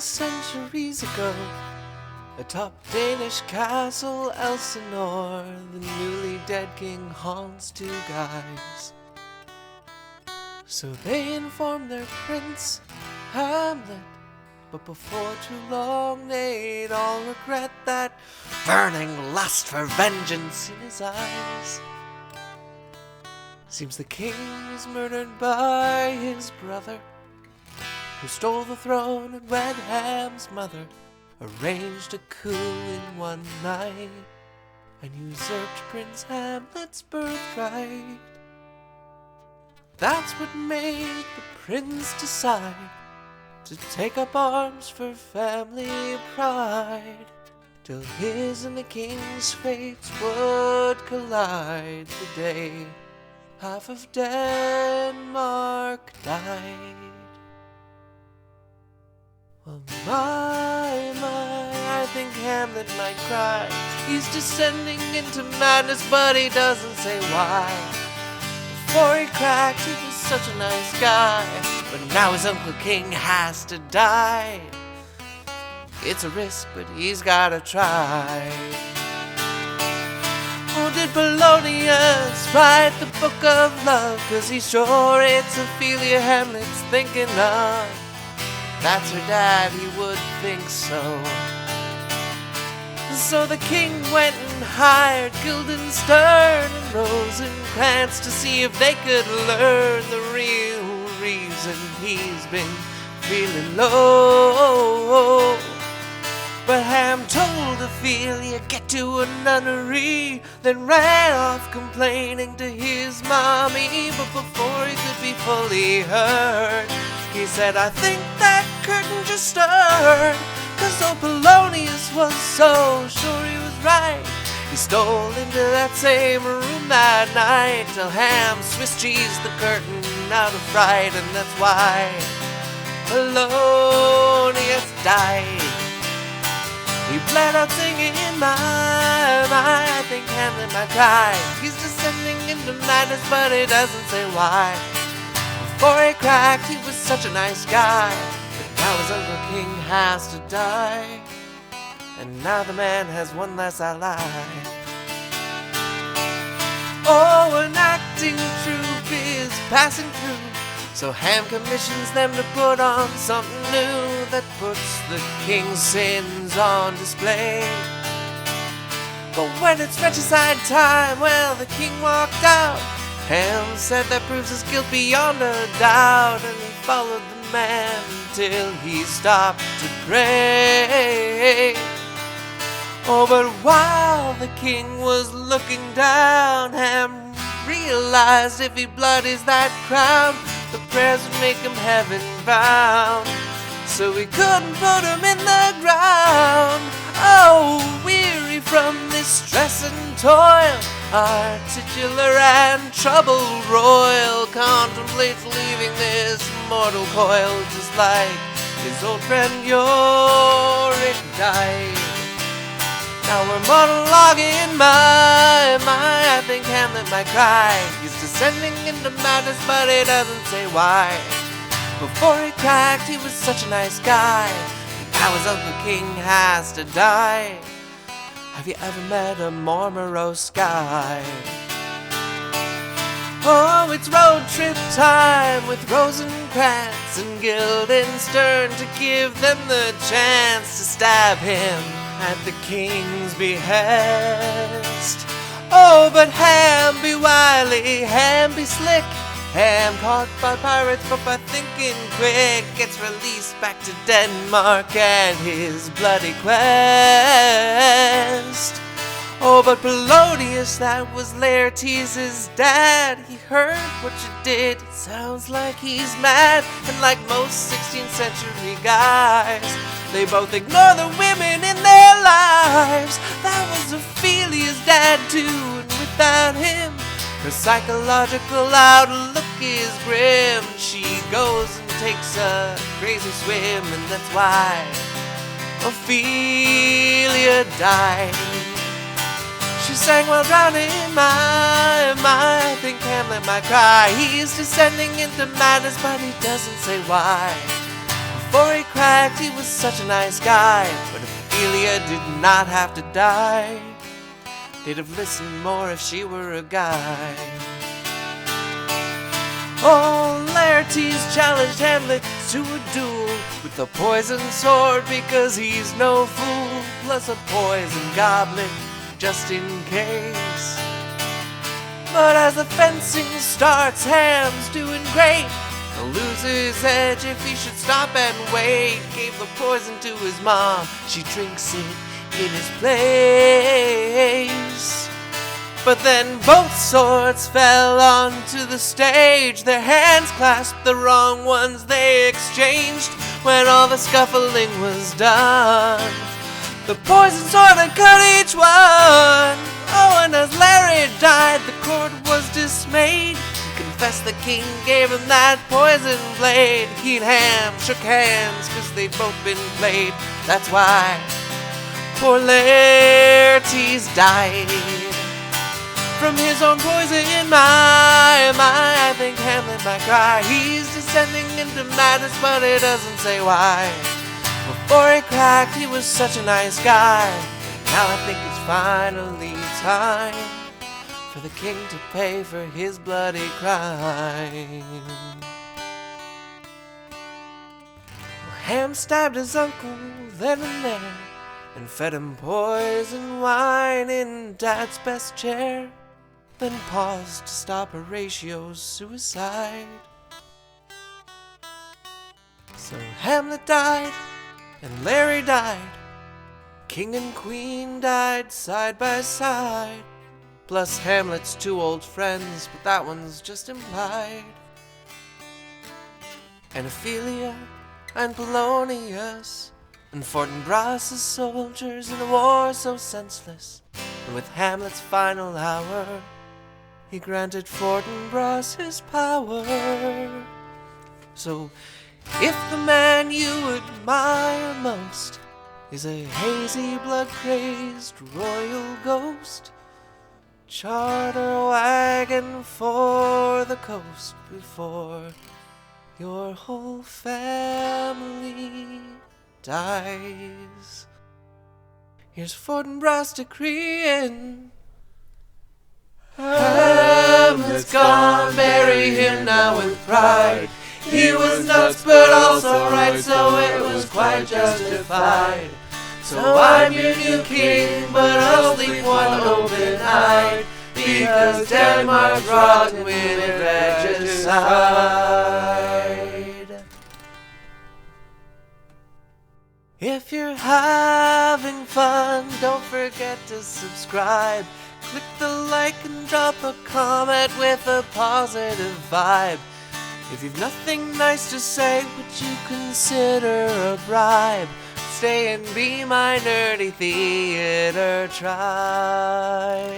centuries ago, atop Danish castle Elsinore, the newly dead king haunts two guys. So they inform their prince, Hamlet, but before too long they'd all regret that burning lust for vengeance in his eyes. Seems the king was murdered by his brother, who stole the throne, and when Ham's mother arranged a coup in one night and usurped Prince Hamlet's birthright. That's what made the prince decide to take up arms for family pride, till his and the king's fates would collide the day half of Denmark died. Well, my, I think Hamlet might cry. He's descending into madness, but he doesn't say why. Before he cracked, he was such a nice guy, but now his Uncle King has to die. It's a risk, but he's gotta try. Oh, did Polonius write the book of love? 'Cause he's sure it's Ophelia Hamlet's thinking of. That's her dad, he would think so. So the king went and hired Guildenstern and Rosencrantz to see if they could learn the real reason he's been feeling low. But Ham told Ophelia, get to a nunnery, then ran off complaining to his mommy. But before he could be fully heard, he said, I think that curtain just stirred. 'Cause old Polonius was so sure he was right. He stole into that same room that night till Ham Swiss cheesed the curtain out of fright. And that's why Polonius died. He bled out singing, my, I think Hamlet might cry. He's descending into madness, but he doesn't say why. Before he cracked, he was such a nice guy, but now his Uncle King has to die, and now the man has one less ally. Oh, an acting troupe is passing through, so Ham commissions them to put on something new that puts the king's sins on display. But when it's regicide time, well, the king walked out. Ham said that proves his guilt beyond a doubt, and he followed the man till he stopped to pray. Oh, but while the king was looking down, Ham realized if he bloodies that crown, the prayers would make him heaven-bound. So he couldn't put him in the ground. Oh, weary from this stress and toil, our titular and troubled royal contemplates leaving this mortal coil, just like his old friend Yorick died. Now we're monologuing, my, I think Hamlet might cry. He's descending into madness, but he doesn't say why. Before he cracked, he was such a nice guy, and now his Uncle King has to die. Have you ever met a more morose guy? Oh, it's road trip time with Rosencrantz and Guildenstern to give them the chance to stab him at the king's behest. Oh, but Ham be wily, Ham be slick, Ham caught by pirates, but by thinking quick, gets released back to Denmark and his bloody quest. Oh, but Polonius, that was Laertes' dad, he heard what you did, it sounds like he's mad. And like most 16th century guys, they both ignore the women in their lives. That was Ophelia's dad too, and without him, her psychological outlook is grim. She goes and takes a crazy swim, and that's why Ophelia died. She sang while drowning, my, I think Hamlet might cry. He's descending into madness, but he doesn't say why. Before he cracked, cracked, he was such a nice guy. But if Ophelia did not have to die, they'd have listened more if she were a guy. Oh, Laertes challenged Hamlet to a duel with a poisoned sword because he's no fool, plus a poison goblet just in case. But as the fencing starts, Ham's doing great. He'll lose his edge if he should stop and wait. Gave the poison to his mom, she drinks it in his place. But then both swords fell onto the stage. Their hands clasped the wrong ones they exchanged. When all the scuffling was done, the poison sword had cut each one. Oh, and as Larry died, the court was dismayed. Confessed the king gave him that poison blade. He and Ham shook hands, cause they'd both been played. That's why poor Laertes died from his own poison. My, I think Hamlet might cry. He's descending into madness, but it doesn't say why. Before he cracked, he was such a nice guy. Now I think it's finally time for the king to pay for his bloody crime. Ham stabbed his uncle then and there, and fed him poison wine in Dad's best chair. Then paused to stop Horatio's suicide. So Hamlet died, and Larry died. King and Queen died side by side. Plus Hamlet's two old friends, but that one's just implied. And Ophelia and Polonius, and Fortinbras' soldiers in a war so senseless. And with Hamlet's final hour, he granted Fortinbras his power. So if the man you admire most is a hazy, blood-crazed royal ghost, charter a wagon for the coast before your whole family dies. Here's Fortinbras decreeing, Hamlet's gone, bury him now with pride. He was nuts but also right, so it was quite justified. So I'm your new king, but I'll sleep one open-eyed, because Denmark's rotten with regicide. If you're having fun, don't forget to subscribe. Click the like and drop a comment with a positive vibe. If you've nothing nice to say, would you consider a bribe? Stay and be my nerdy theater tribe.